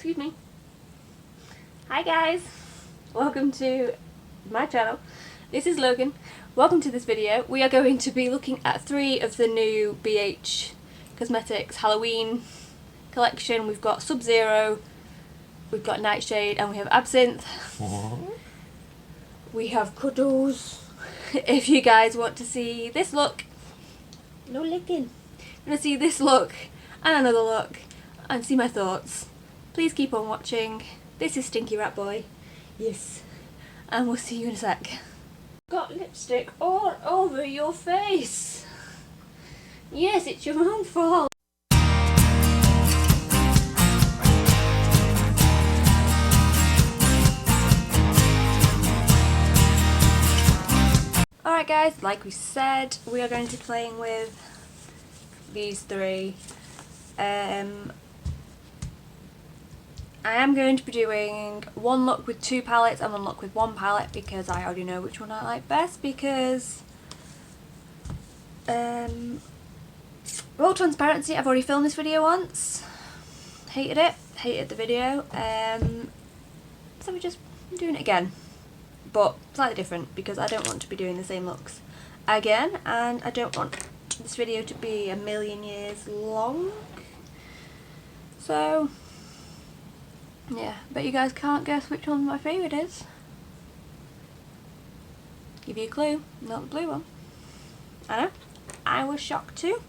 Excuse me. Hi guys, welcome to my channel. This is Logan. Welcome to this video. We are going to be looking at 3 of the new BH Cosmetics Halloween collection. We've got Sub-Zero, we've got Nightshade, and we have Absinthe. We have Cuddles. If you guys want to see this look, no licking. You want to see this look and another look and see my thoughts, please keep on watching. This is Stinky Rat Boi. Yes. And we'll see you in a sec. Got lipstick all over your face. Yes, it's your own fault. Alright guys, like we said, we are going to be playing with these 3. I am going to be doing one look with 2 palettes and one look with 1 palette because I already know which one I like best, because full transparency, I've already filmed this video once, hated it, hated the video, so we're just doing it again, but slightly different because I don't want to be doing the same looks again, and I don't want this video to be a million years long. So yeah, bet you guys can't guess which one my favourite is. Give you a clue, not the blue one. I know, I was shocked too.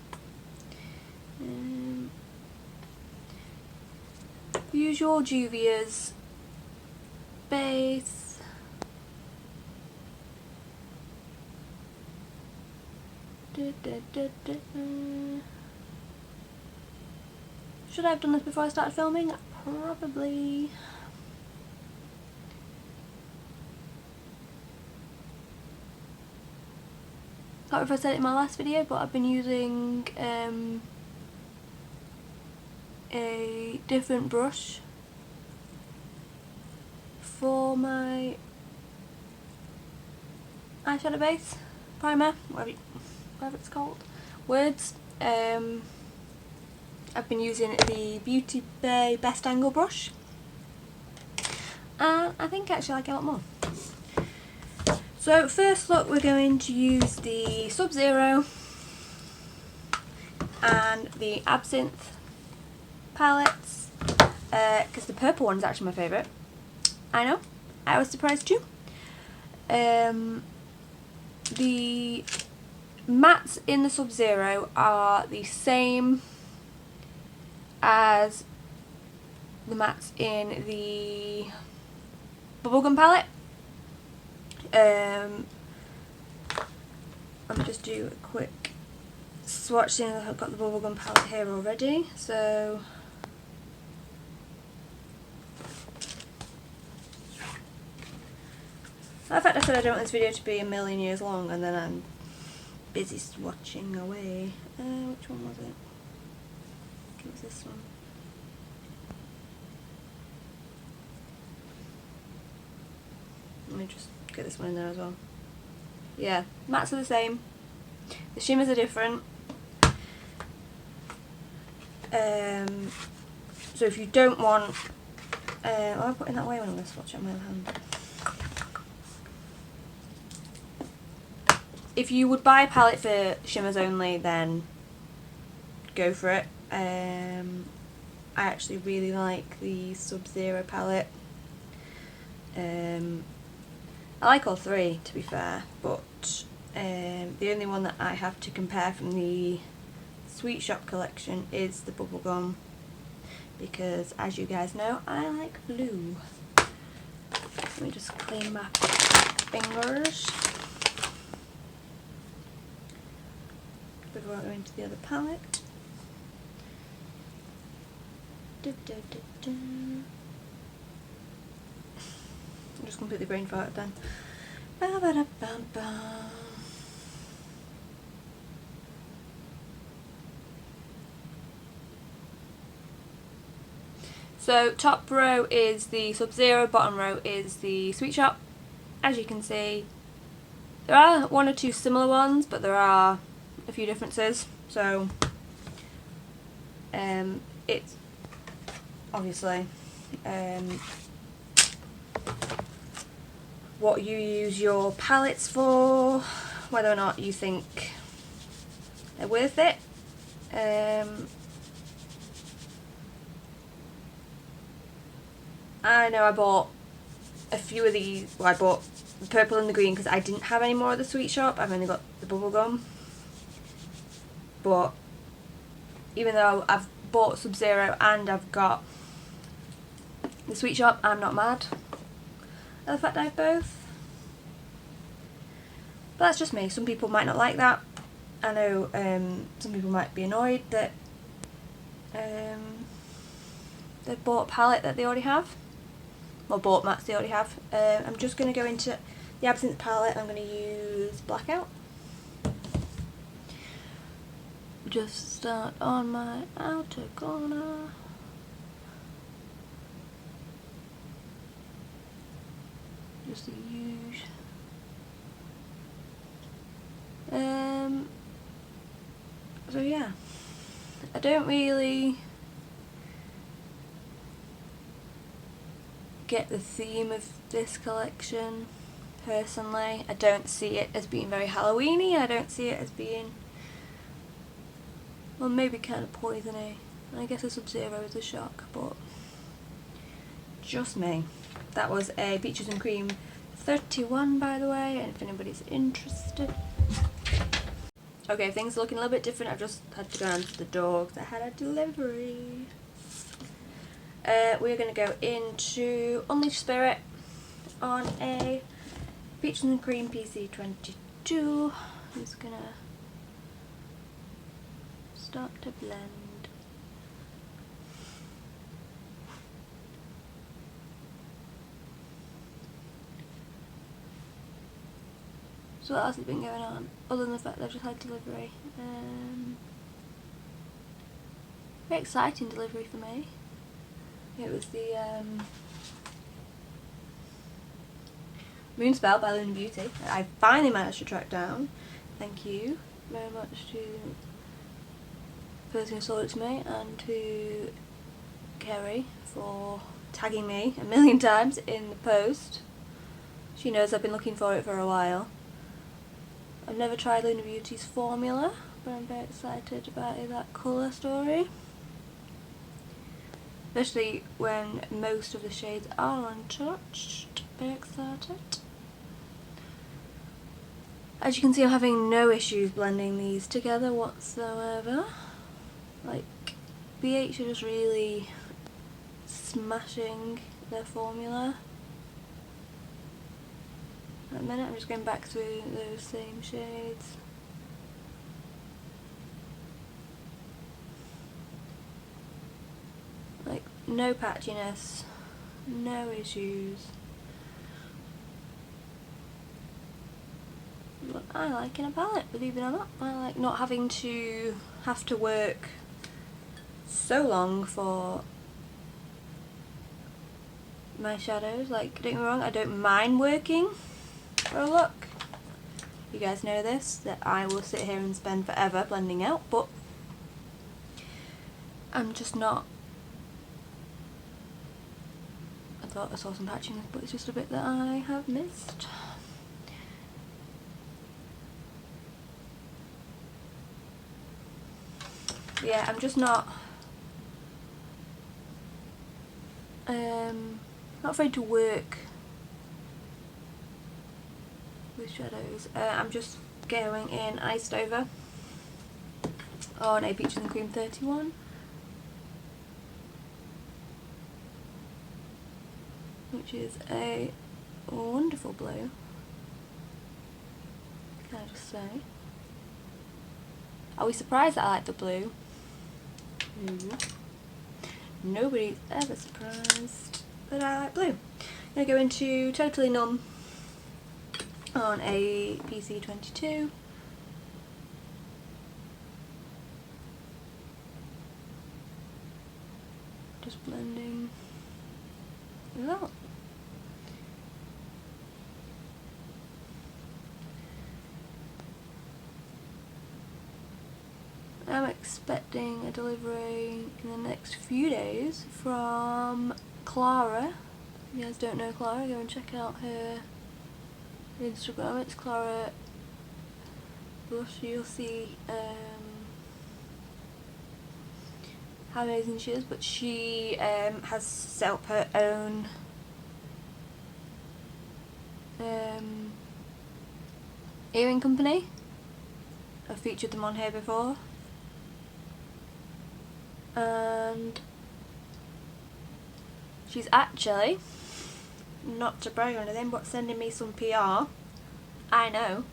Usual Juvias base. Should I have done this before I started filming? Probably. Can't remember if I said it in my last video, but I've been using a different brush for my eyeshadow base, primer, whatever it's called. Words. I've been using the Beauty Bay Best Angle brush, and I think I actually like it a lot more. So first look, we're going to use the Sub-Zero and the Absinthe palettes, because the purple one is actually my favourite. I know, I was surprised too. The mattes in the Sub-Zero are the same as the mattes in the Bubblegum palette. I'll just do a quick swatch seeing as I've got the Bubblegum palette here already. So in fact, I said I don't want this video to be a million years long, and then I'm busy swatching away. Which one was it? It was this one. Let me just get this one in there as well. Yeah, mattes are the same. The shimmers are different. So if you don't want... I'm putting that away when I'm going to swatch it on my other hand. If you would buy a palette for shimmers only, then go for it. I actually really like the Sub-Zero palette. I like all 3 to be fair, but the only one that I have to compare from the Sweet Shop collection is the Bubblegum, because as you guys know, I like blue. Let me just clean my fingers before I go into the other palette. I'm just completely brain farted then. So top row is the Sub-Zero, bottom row is the Sweet Shop. As you can see, there are 1 or 2 similar ones, but there are a few differences. So it's obviously what you use your palettes for, whether or not you think they're worth it. I know I bought a few of these. Well, I bought the purple and the green because I didn't have any more at the sweet shop. I've only got the bubblegum. But even though I've bought Sub-Zero and I've got the sweet shop, I'm not mad at the fact I have both. But that's just me. Some people might not like that. I know some people might be annoyed that they've bought a palette that they already have. Or bought mats they already have. I'm just going to go into the Absinthe palette. I'm going to use Blackout. Just start on my outer corner. Just the usual. So yeah, I don't really get the theme of this collection personally. I don't see it as being very Halloweeny. I don't see it as being, well, maybe kind of poisony. I guess a Sub-Zero is a shock, but just me. That was a Peaches and Cream 31, by the way, and if anybody's interested. Okay, things are looking a little bit different. I've just had to go down to the door because I had a delivery. We're going to go into Unleashed Spirit on a Peaches and Cream PC22. I'm just going to start to blend. So what else has been going on, other than the fact that I've just had delivery? Very exciting delivery for me. It was the Moonspell by Luna Beauty. I finally managed to track down. Thank you very much to the person who sold it to me, and to Kerry for tagging me a million times in the post. She knows I've been looking for it for a while. I've never tried Luna Beauty's formula, but I'm very excited about that colour story. Especially when most of the shades are untouched. Very excited. As you can see, I'm having no issues blending these together whatsoever. Like, BH are just really smashing their formula. At the minute, I'm just going back through those same shades. Like, no patchiness, no issues. What I like in a palette, believe it or not. I like not having to work so long for my shadows. Like, don't get me wrong, I don't mind working for a look. You guys know this, that I will sit here and spend forever blending out, but I'm just not. I thought I saw some patchiness, but it's just a bit that I have missed. Yeah, I'm just not afraid to work with shadows. I'm just going in Iced Over on a Peaches and Cream 31, which is a wonderful blue, can I just say. Are we surprised that I like the blue? Nobody's ever surprised that I like blue. I'm going to go into Totally Numb on a PC22. Just blending it out. I'm expecting a delivery in the next few days from Clara. If you guys don't know Clara, go and check out her Instagram. It's Clara Bush. You'll see how amazing she is, but she has set up her own earring company. I've featured them on here before, and she's actually, not to brag or anything, but sending me some PR. I know.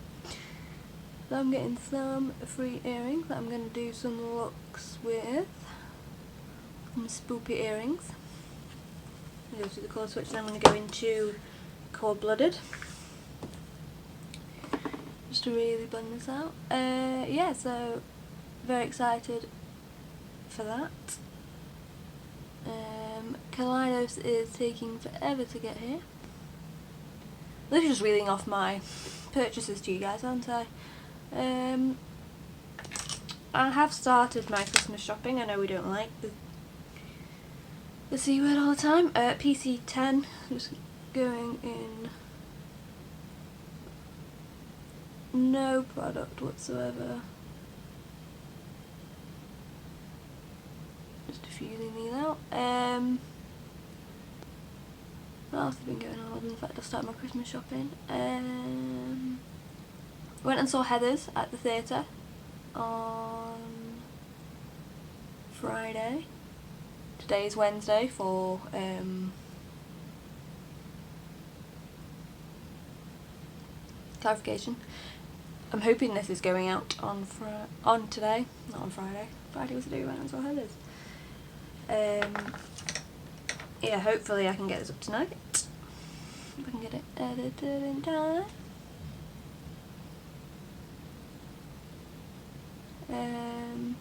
So I'm getting some free earrings that I'm going to do some looks with. Some spoopy earrings. I'm going to go through the colour switch, then I'm going to go into Cold Blooded. Just to really blend this out. Yeah, so very excited for that. Kaleidos is taking forever to get here. This is just reeling off my purchases to you guys, aren't I? I have started my Christmas shopping. I know we don't like the C word all the time. PC10, just going in no product whatsoever. Just diffusing these out. What else has been going on? In fact, I'll start my Christmas shopping. Went and saw Heathers at the theatre on Friday. Today is Wednesday for clarification. I'm hoping this is going out on today, not on Friday. Friday was the day we went and saw Heathers. Yeah, hopefully I can get this up tonight. If I can get it edited in time. I'm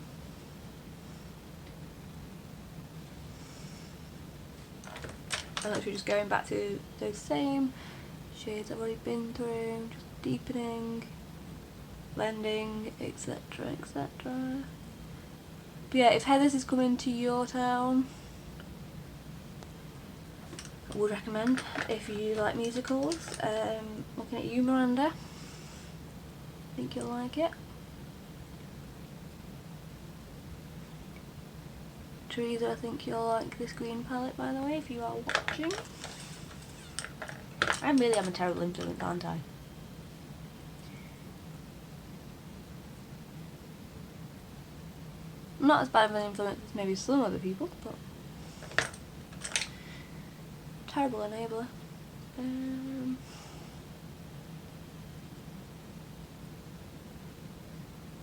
literally just going back to those same shades I've already been through, just deepening, blending, etc, etc. But yeah, if Heathers is coming to your town, I would recommend, if you like musicals. Looking at you, Miranda, I think you'll like it. Teresa, I think you'll like this green palette, by the way, if you are watching. I really am a terrible influence, aren't I? I'm not as bad of an influence as maybe some other people, but terrible enabler.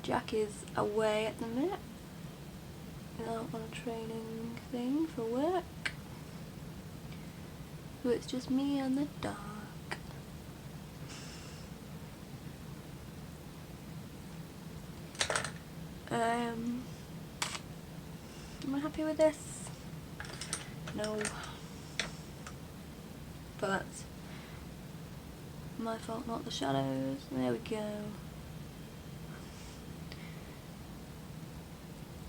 Jack is away at the minute. Out on a training thing for work. So it's just me and the dog. Am I happy with this? No. But that's my fault, not the shadows. There we go.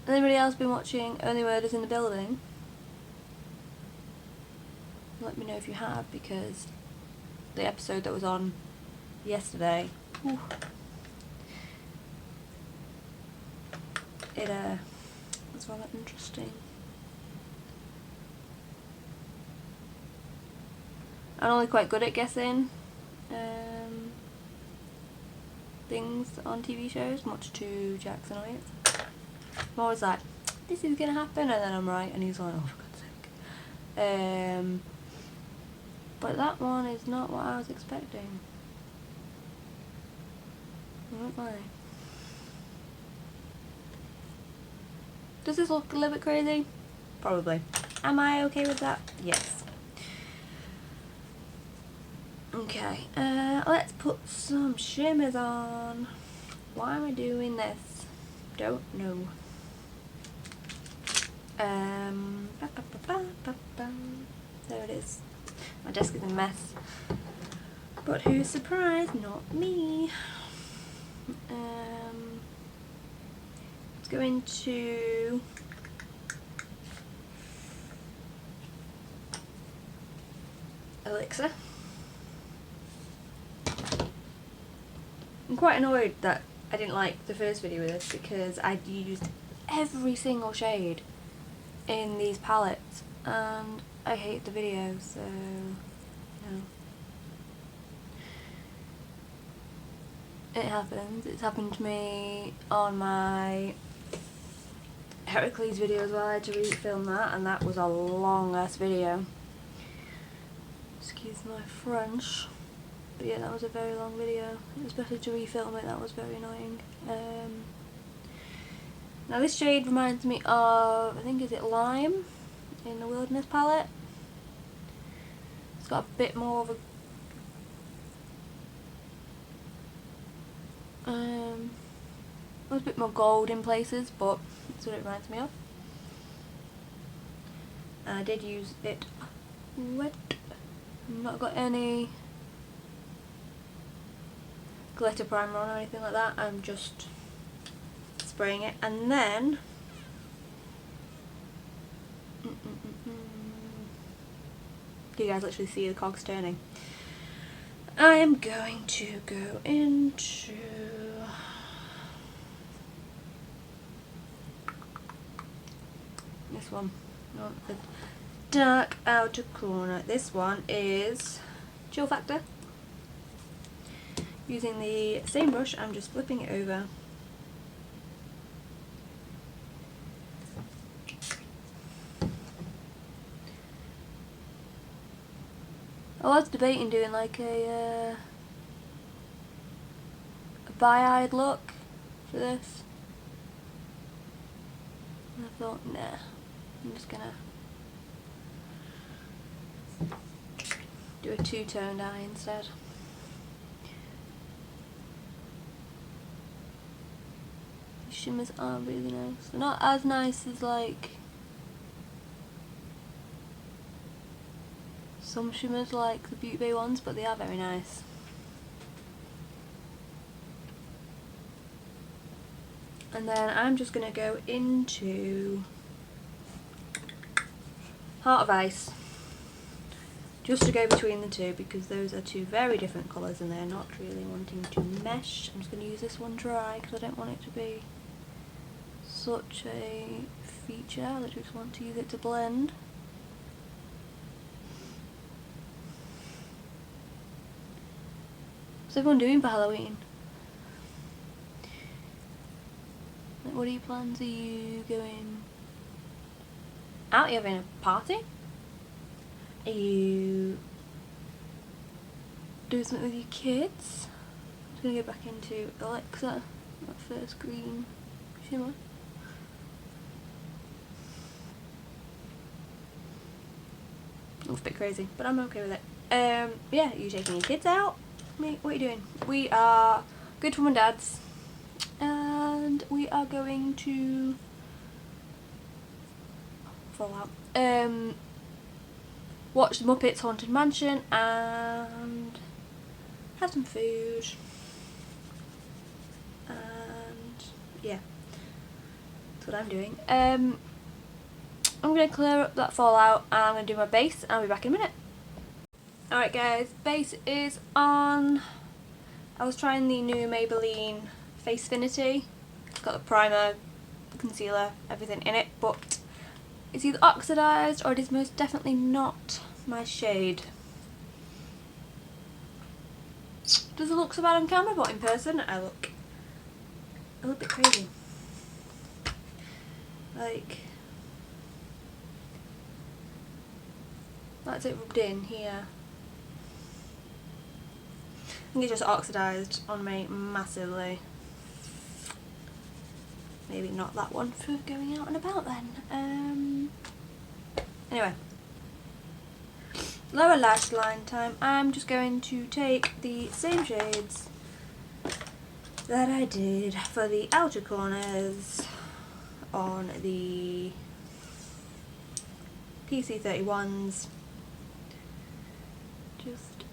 Has anybody else been watching Only Murders in the Building? Let me know if you have, because the episode that was on yesterday, whew, it was rather interesting. I'm only quite good at guessing things on TV shows, much to Jack's annoyance. I'm always like, this is gonna happen, and then I'm right, and he's like, oh, for God's sake. But that one is not what I was expecting. I won't lie. Does this look a little bit crazy? Probably. Am I okay with that? Yes. Okay, let's put some shimmers on. Why am I doing this? Don't know. There it is. My desk is a mess. But who's surprised? Not me. Let's go into Elixir. I'm quite annoyed that I didn't like the first video with this because I'd used every single shade in these palettes and I hate the video, so no. It happens. It's happened to me on my Heracles video as well. I had to refilm that and that was a long ass video. Excuse my French. But yeah, that was a very long video, especially to refilm it, that was very annoying. Now this shade reminds me of, I think is it Lime in the Wilderness palette. It's got a bit more of a bit more gold in places, but that's what it reminds me of. And I did use it wet. I've not got any glitter primer on or anything like that, I'm just spraying it and then you guys literally see the cogs turning. I am going to go into this one, not the dark outer corner. This one is Chill Factor. Using the same brush, I'm just flipping it over. I was debating doing like a bi-eyed look for this. And I thought, nah, I'm just gonna do a two-toned eye instead. Shimmers are really nice. They're not as nice as like some shimmers like the Beauty Bay ones, but they are very nice. And then I'm just going to go into Heart of Ice, just to go between the two because those are two very different colours and they're not really wanting to mesh. I'm just going to use this one dry because I don't want it to be such a feature. I literally just want to use it to blend. What's everyone doing for Halloween? Like, what are your plans? Are you going out? Are you having a party? Are you doing something with your kids? I'm just going to go back into Elixir, that first green shimmer. Looks a bit crazy, but I'm okay with it. Yeah, you taking your kids out? What are you doing? We are good to mum and dad's, and we are going to Fallout. Watch the Muppets Haunted Mansion and have some food. And yeah, that's what I'm doing. I'm going to clear up that fallout and I'm going to do my base and I'll be back in a minute. Alright guys, base is on. I was trying the new Maybelline FaceFinity. It's got the primer, the concealer, everything in it, but it's either oxidised or it is most definitely not my shade. Does it look so bad on camera, but in person I look a little bit crazy. Like, that's it rubbed in here. I think it's just oxidised on me massively. Maybe not that one for going out and about then. Anyway, lower lash line time. I'm just going to take the same shades that I did for the outer corners on the PC31s. Just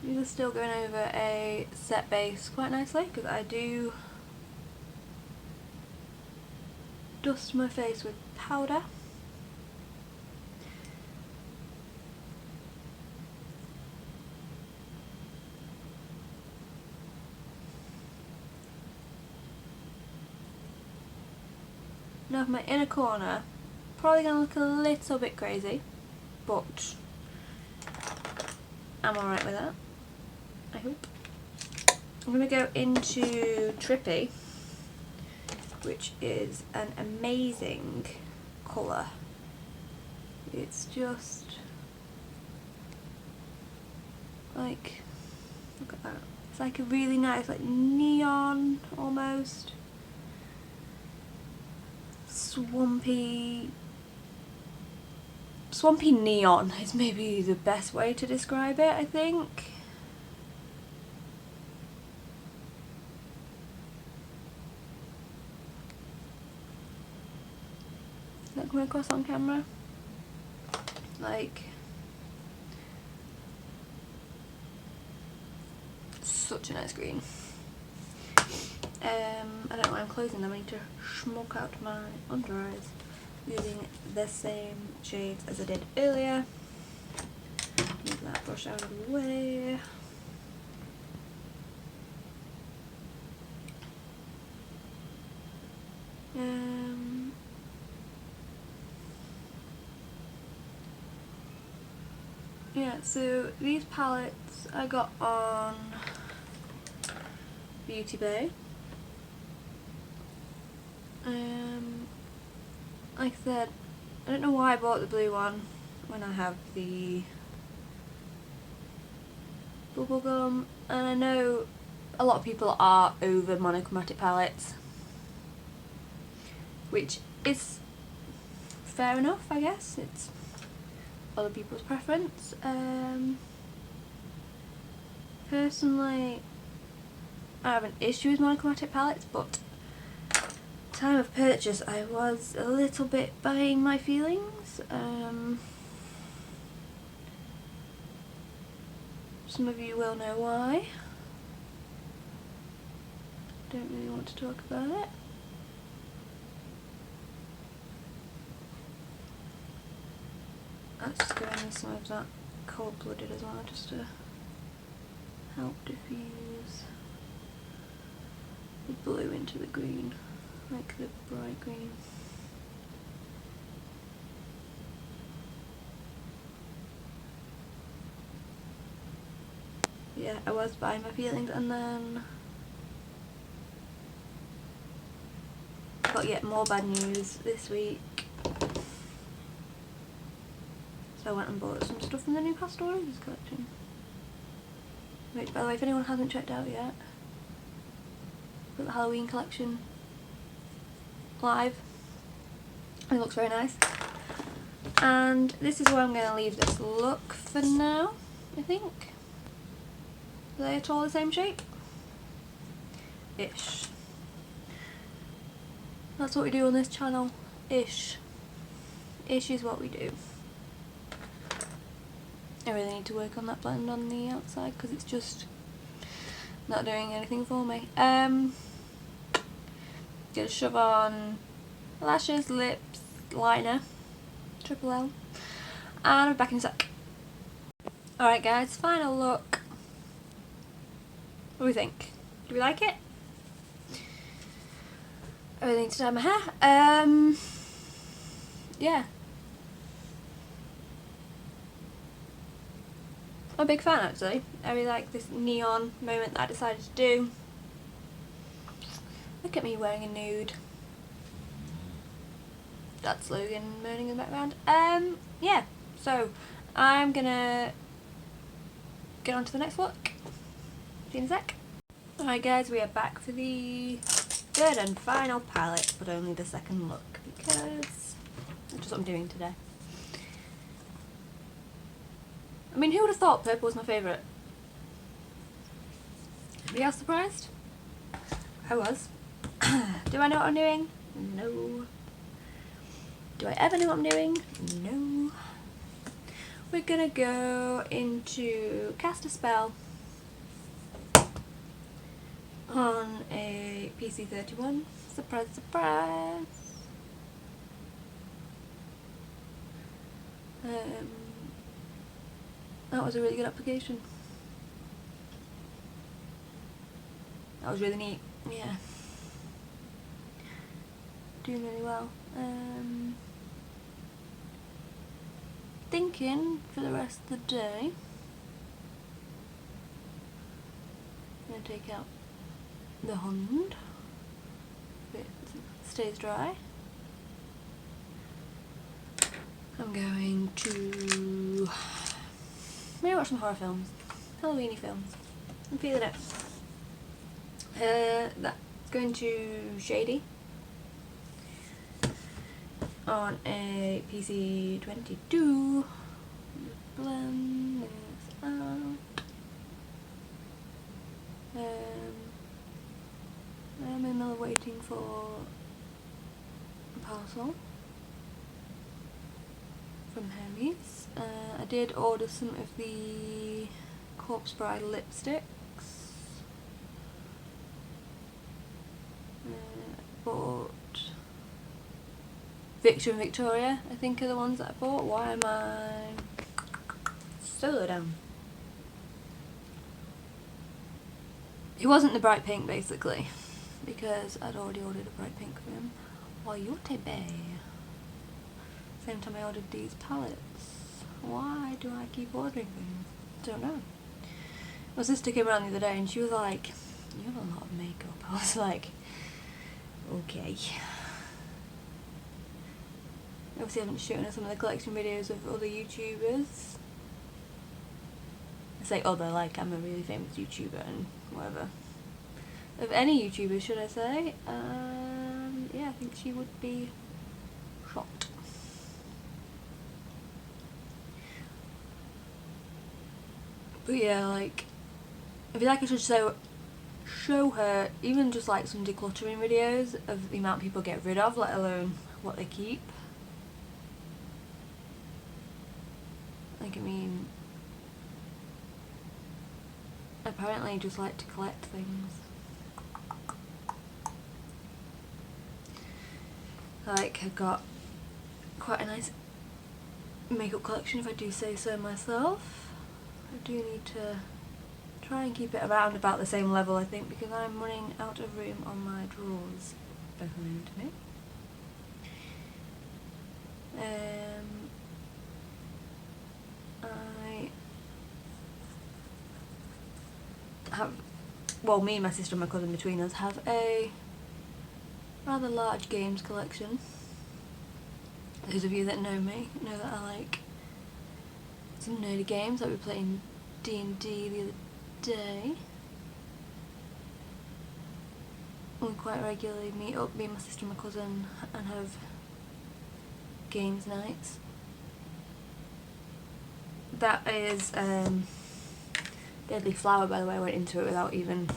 These are still going over a set base quite nicely because I do dust my face with powder. Now for my inner corner, probably going to look a little bit crazy, but I'm alright with that, I hope. I'm going to go into Trippy, which is an amazing colour. It's just like, look at that. It's like a really nice, like neon almost. Swampy neon is maybe the best way to describe it, I think. Is that coming across on camera? Like, such a nice green. I don't know why I'm closing them. I need to smoke out my under eyes using the same shades as I did earlier. Move that brush out of the way. Yeah, so these palettes I got on Beauty Bay. Like I said, I don't know why I bought the blue one when I have the bubblegum, and I know a lot of people are over monochromatic palettes, which is fair enough, I guess. It's other people's preference. Personally, I have an issue with monochromatic palettes, but time of purchase I was a little bit buying my feelings. Some of you will know why. Don't really want to talk about it. Let's just go in with some of that cold-blooded as well, just to help diffuse the blue into the green, like the bright green. Yeah, I was buying my feelings, and then got yet more bad news this week. So I went and bought some stuff from the new Pastel Roses collection. Which, by the way, if anyone hasn't checked out yet, got the Halloween collection live. It looks very nice. And this is where I'm going to leave this look for now, I think. Are they at all the same shape? Ish. That's what we do on this channel. Ish. Ish is what we do. I really need to work on that blend on the outside because it's just not doing anything for me. Gonna shove on lashes, lips, liner, triple L, and I'm back in a sec. Alright guys, final look. What do we think? Do we like it? I really need to dye my hair. Yeah. I'm a big fan actually. I really like this neon moment that I decided to do. Look at me wearing a nude. That's Logan moaning in the background. Yeah, so I'm gonna get on to the next look. See you in a sec. Alright guys, we are back for the third and final palette, but only the second look because that's just what I'm doing today. I mean, who would have thought purple was my favourite? Anybody else surprised? I was. Do I know what I'm doing? No. Do I ever know what I'm doing? No. We're gonna go into Cast a Spell on a PC31. Surprise, surprise! That was a really good application. That was really neat, yeah. Doing really well. Thinking for the rest of the day, I'm going to take out the Hund if it stays dry. I'm going to maybe watch some horror films, Halloweeny films. I'm feeling it. That's going to Shady on a PC22. Blend this out. I'm in there waiting for a parcel from Hermes. I did order some of the Corpse Bride lipsticks. Bought Victor and Victoria, I think, are the ones that I bought. Why am I so low down? It wasn't the bright pink, basically, because I'd already ordered a bright pink for him. Why you Bay? Same time I ordered these palettes. Why do I keep ordering things? Don't know. My sister came around the other day and she was like, "You have a lot of makeup." I was like, okay. Obviously I haven't shown her some of the collection videos of other YouTubers. I say other, like I'm a really famous YouTuber and whatever. Of any YouTuber, should I say. Yeah, I think she would be shocked. But yeah, like, I feel like I should show her even just like some decluttering videos of the amount people get rid of, let alone what they keep. Like, I mean, apparently I just like to collect things. Like, I've got quite a nice makeup collection, if I do say so myself. I do need to try and keep it around about the same level, I think, because I'm running out of room on my drawers behind me. I have, well, me and my sister and my cousin between us have a rather large games collection. Those of you that know me know that I like some nerdy games. Like, we were playing D&D the other day. We quite regularly meet up, me and my sister and my cousin, and have games nights. That is Deadly Flower, by the way. I went into it without even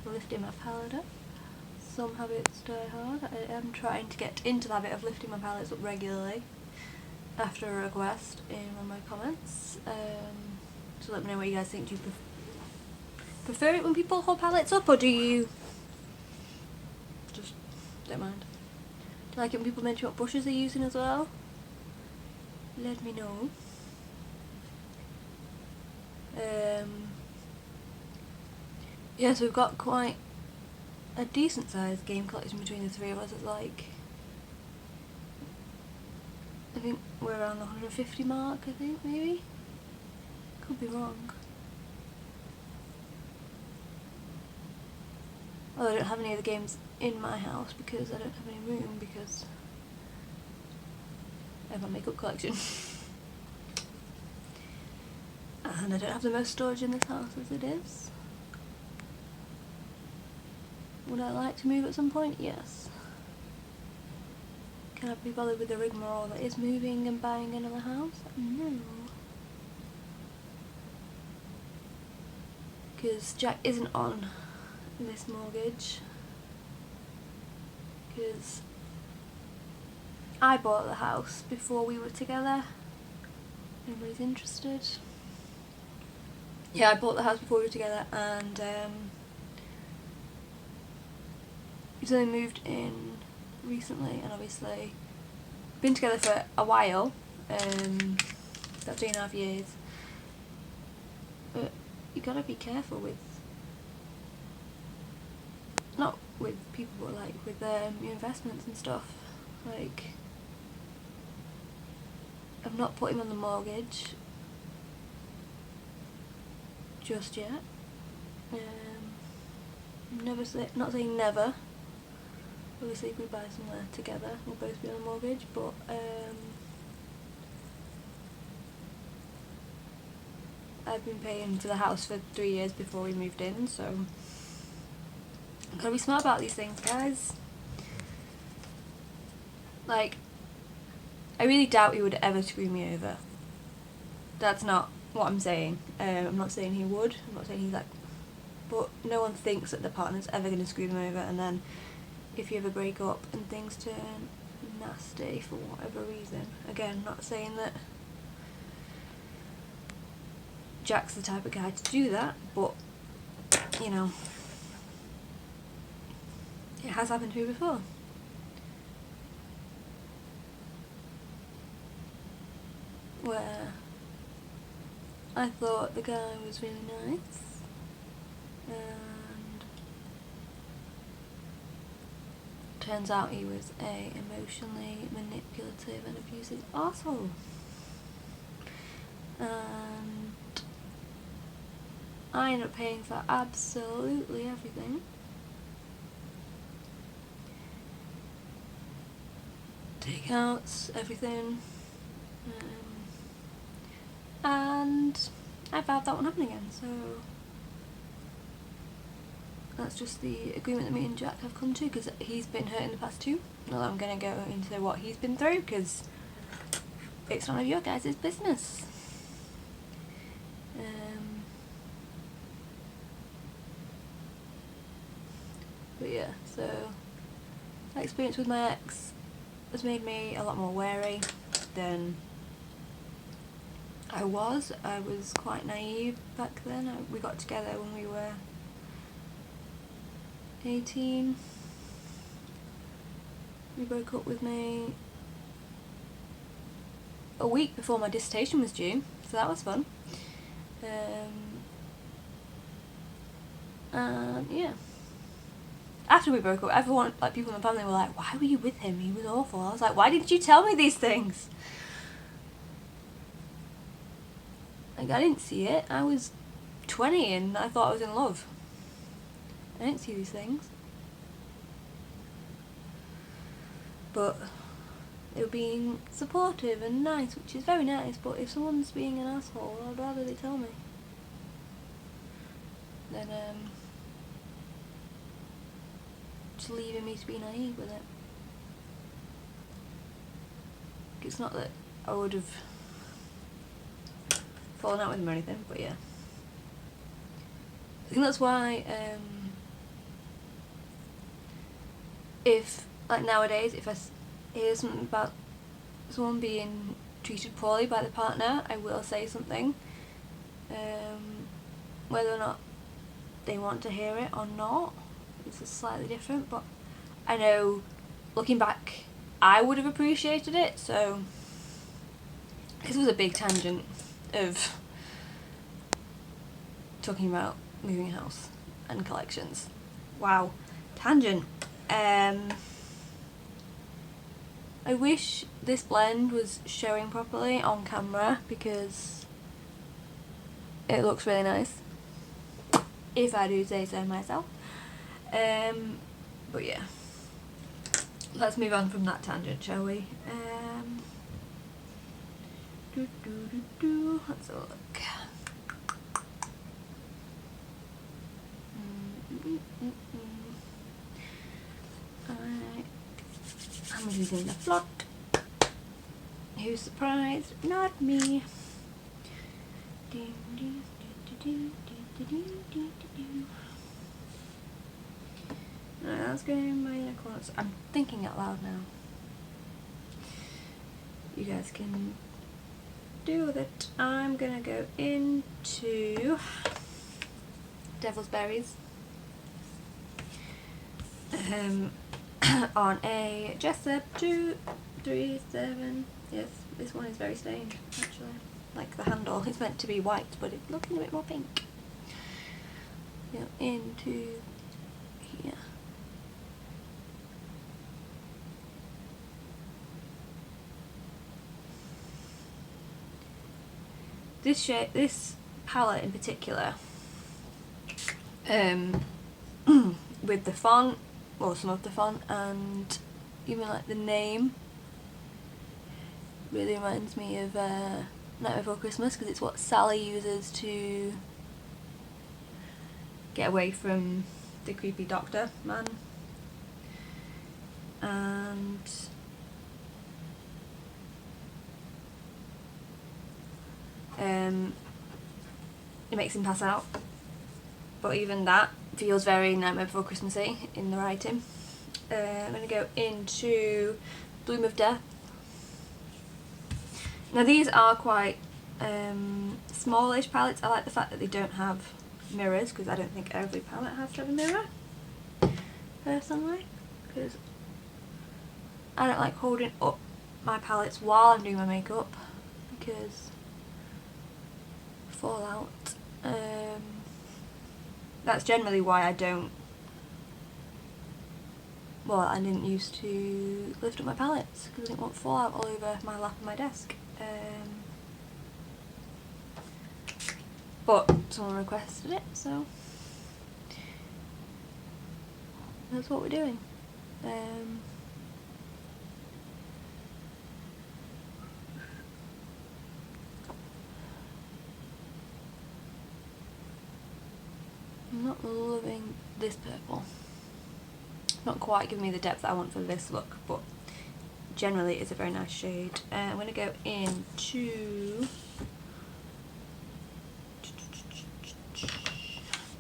lifting my palette up. Some habits die hard. I am trying to get into the habit of lifting my palettes up regularly after a request in one of my comments. So let me know what you guys think. Do you prefer it when people hold palettes up, or do you just don't mind? Do you like it when people mention what brushes they're using as well? Let me know. Yeah, so we've got quite a decent sized game collection between the three of us. It's like, I think we're around the 150 mark, I think, maybe? Could be wrong. Although I don't have any of the games in my house because I don't have any room, because I have my makeup collection. And I don't have the most storage in this house as it is. Would I like to move at some point? Yes. Can I be bothered with the rigmarole that is moving and buying another house? No. Because Jack isn't on this mortgage. Because I bought the house before we were together. Anybody's interested? Yeah, I bought the house before we were together, and He's only moved in recently, and obviously been together for a while, about 3.5 years. But you gotta be careful with, not with people, but like with your investments and stuff. Like, I've not put him on the mortgage just yet. Not saying never. Obviously, if we buy somewhere together, we'll both be on a mortgage. But I've been paying for the house for 3 years before we moved in, so gotta be smart about these things, guys. Like, I really doubt he would ever screw me over. That's not what I'm saying. I'm not saying he would. I'm not saying he's like, but no one thinks that the partner's ever going to screw them over, and then if you ever break up and things turn nasty for whatever reason. Again, not saying that Jack's the type of guy to do that, but you know, it has happened to me before. Where I thought the guy was really nice, and turns out he was a emotionally manipulative and abusive arsehole. And I ended up paying for absolutely everything. Takeouts, everything. And I vowed that won't happen again, so that's just the agreement that me and Jack have come to, because he's been hurt in the past too. Not that I'm going to go into what he's been through, because it's none of your guys' business. But yeah, so that experience with my ex has made me a lot more wary than I was. I was quite naive back then. We got together when we were 18. He broke up with me a week before my dissertation was due, so that was fun. And yeah, after we broke up, everyone, like people in my family, were like, "Why were you with him? He was awful." I was like, "Why didn't you tell me these things?" Like, I didn't see it. I was 20 and I thought I was in love. I didn't see these things. But they were being supportive and nice, which is very nice, but if someone's being an asshole, I'd rather they tell me than just leaving me to be naive with it. It's not that I would have fallen out with him or anything, but yeah. I think that's why if, like nowadays, if I hear something about someone being treated poorly by the partner, I will say something, whether or not they want to hear it or not. It's slightly different, but I know, looking back, I would have appreciated it. So this was a big tangent of talking about moving house and collections. Wow, tangent. I wish this blend was showing properly on camera, because it looks really nice, if I do say so myself. But yeah, let's move on from that tangent, shall we? Let's have a look. I'm using the Flot. Who's surprised? Not me. That's going in my inner corners. I'm thinking out loud now. You guys can do with it. I'm gonna go into Devil's Berries. on a Jessup 237. Yes, this one is very stained actually. Like the handle, it's meant to be white, but it's looking a bit more pink. Go into here. This palette in particular, with the font, or some of the font, and even like the name, really reminds me of Night Before Christmas, because it's what Sally uses to get away from the creepy doctor man. And it makes him pass out, but even that feels very Nightmare Before Christmassy in the writing. I'm going to go into Bloom of Death. Now these are quite smallish palettes. I like the fact that they don't have mirrors, because I don't think every palette has to have a mirror, personally, because I don't like holding up my palettes while I'm doing my makeup, because fall out. That's generally why I don't, well, I didn't used to lift up my palettes, because I didn't want to fall out all over my lap and my desk. But someone requested it, so that's what we're doing. I'm not loving this purple. Not quite giving me the depth that I want for this look, but generally it's a very nice shade. I'm going to go into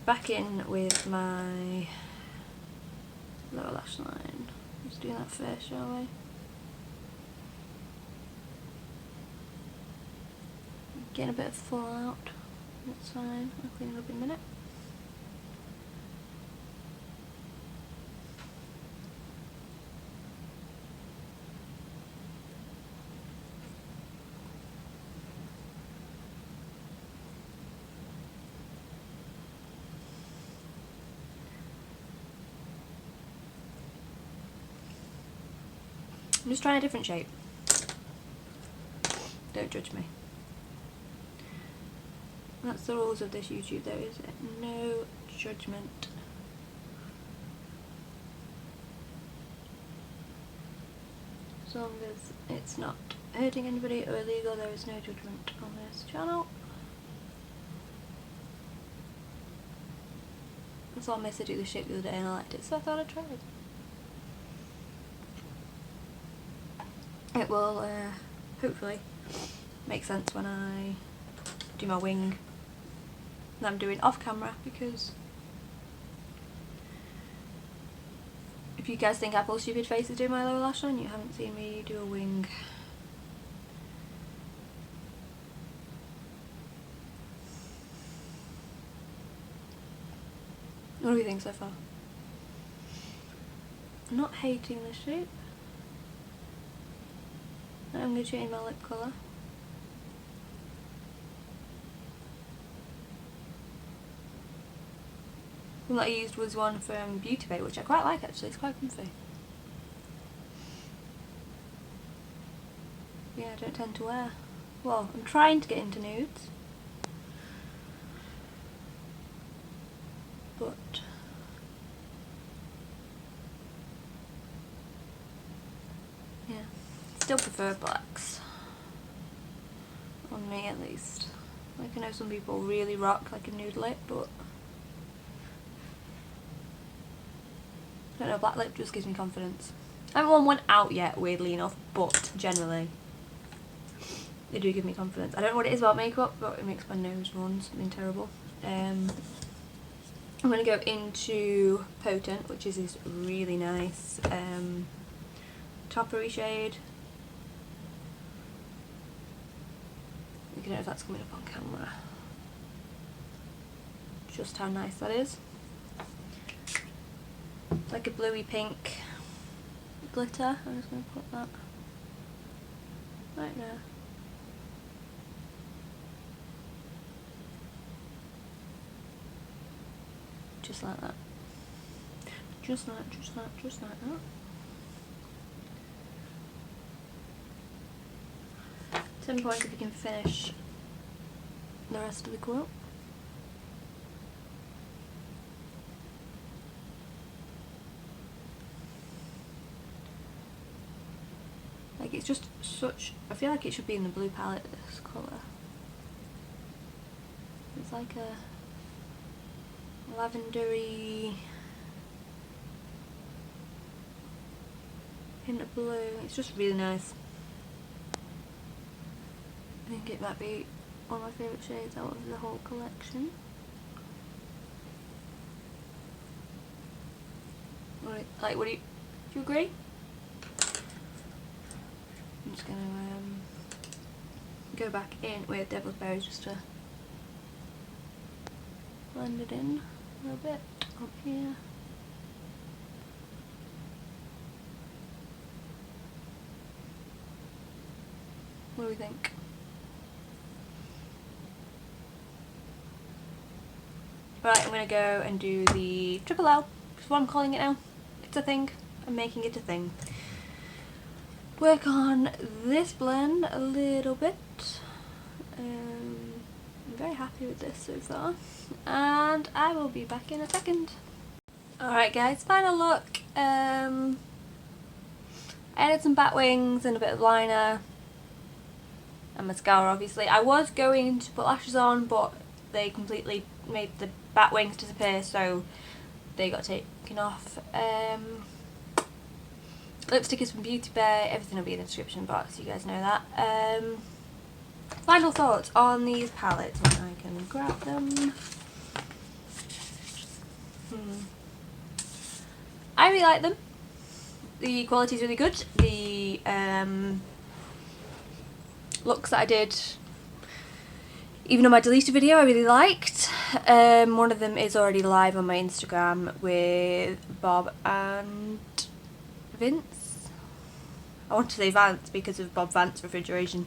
back in with my lower lash line. Let's do that first, shall we? Getting a bit of fallout. That's fine. I'll clean it up in a minute. I'm just trying a different shape. Don't judge me. That's the rules of this YouTube though, is it? No judgment. As long as it's not hurting anybody or illegal, there is no judgment on this channel. I saw Missa do the shape the other day and I liked it, so I thought I'd try it. It will hopefully make sense when I do my wing that I'm doing off camera, because if you guys think I pull stupid faces doing my lower lash line, you haven't seen me do a wing. What do you think so far? I'm not hating the shape. Now I'm going to change my lip colour. The one that I used was one from Beauty Bay, which I quite like actually, it's quite comfy. Yeah, I don't tend to wear. Well, I'm trying to get into nudes. But yeah, still prefer blacks. On me at least. Like, I know some people really rock like a nude lip, but I don't know, black lip just gives me confidence. I haven't worn one out yet, weirdly enough, but generally they do give me confidence. I don't know what it is about makeup, but it makes my nose run something terrible. I'm going to go into Potent, which is this really nice toppery shade. You can know if that's coming up on camera. Just how nice that is. like a bluey pink glitter. I'm just going to put that right there. Just like that. Just like that. 10 points if you can finish the rest of the quilt. Like, it's just such, I feel like it should be in the blue palette, this colour. It's like a lavendery hint of blue. It's just really nice. I think it might be one of my favourite shades out of the whole collection. Like, do you agree? I'm just going to go back in with Devil's Berries just to blend it in a little bit up here. What do we think? Right, I'm going to go and do the Triple L, which is what I'm calling it now. It's a thing. I'm making it a thing. Work on this blend a little bit. I'm very happy with this so far. And I will be back in a second. Alright guys, final look. I added some bat wings and a bit of liner. And mascara, obviously. I was going to put lashes on, but they completely made the bat wings disappear, so they got taken off. Lipstick is from Beauty Bay. Everything will be in the description box, you guys know that. Final thoughts on these palettes when I can grab them. I really like them. The quality is really good. The looks that I did, even on my deleted video, I really liked. One of them is already live on my Instagram with Bob and Vince. I want to say Vance because of Bob Vance Refrigeration.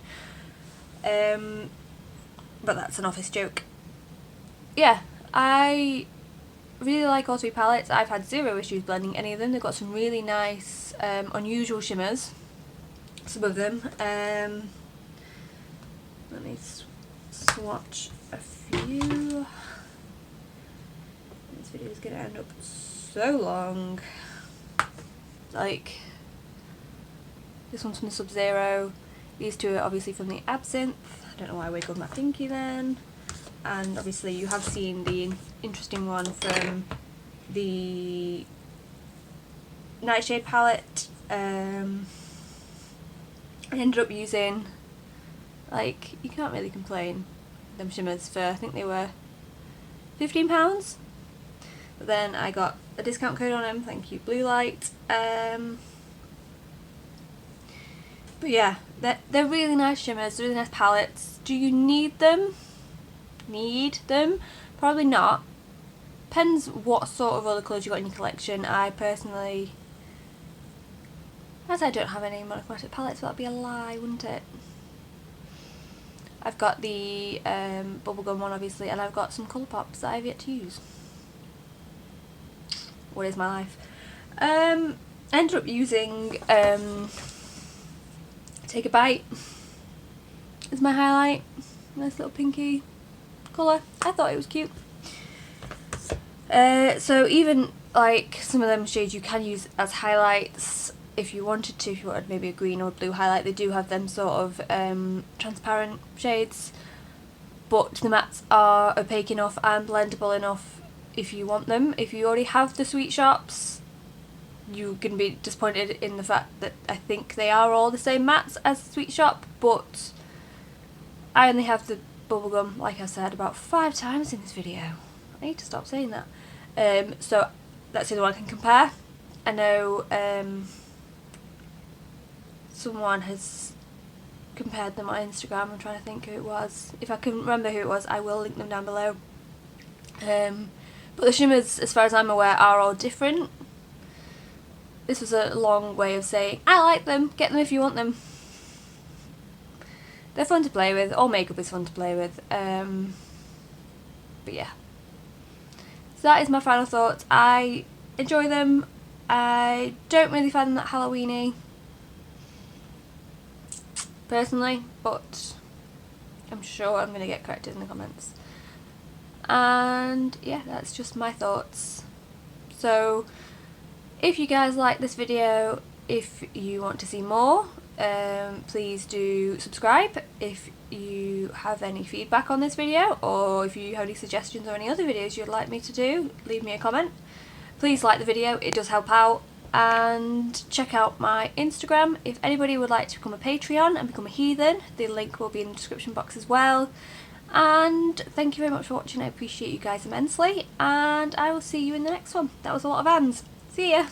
But that's an office joke. Yeah, I really like all three palettes. I've had zero issues blending any of them. They've got some really nice, unusual shimmers. Some of them. Let me swatch a few. This video is going to end up so long. Like, this one's from the Sub-Zero. These two are obviously from the Absinthe. I don't know why I wiggled my pinky then. And obviously you have seen the interesting one from the Nightshade palette. I ended up using, like, you can't really complain, them shimmers for, I think they were £15. But then I got a discount code on them, thank you Blue Light. But yeah, they're really nice shimmers, really nice palettes. Do you need them? Probably not. Depends what sort of other colours you got in your collection. I personally, as I don't have any monochromatic palettes, so that'd be a lie, wouldn't it? I've got the bubblegum one obviously, and I've got some Colour Pops that I've yet to use. What is my life? I ended up using Take a Bite as my highlight. Nice little pinky colour. I thought it was cute. So even like some of them shades you can use as highlights if you wanted to, if you wanted maybe a green or a blue highlight. They do have them sort of transparent shades, but the mattes are opaque enough and blendable enough if you want them. If you already have the Sweet Shops, you can be disappointed in the fact that I think they are all the same mattes as Sweet Shop, but I only have the bubblegum, like I said, about 5 times in this video. I need to stop saying that. So that's the only one I can compare. I know someone has compared them on Instagram. I'm trying to think who it was. If I can remember who it was, I will link them down below. But the shimmers, as far as I'm aware, are all different. this was a long way of saying I like them, get them if you want them. They're fun to play with, all makeup is fun to play with, but yeah. So that is my final thoughts. I enjoy them. I don't really find them that Halloween-y personally, but I'm sure I'm going to get corrected in the comments. And yeah, that's just my thoughts. So if you guys like this video, if you want to see more, please do subscribe. If you have any feedback on this video, or if you have any suggestions or any other videos you'd like me to do, leave me a comment. Please like the video, it does help out. And check out my Instagram. If anybody would like to become a Patreon and become a heathen, the link will be in the description box as well. And thank you very much for watching, I appreciate you guys immensely, and I will see you in the next one. That was a lot of hands. See ya!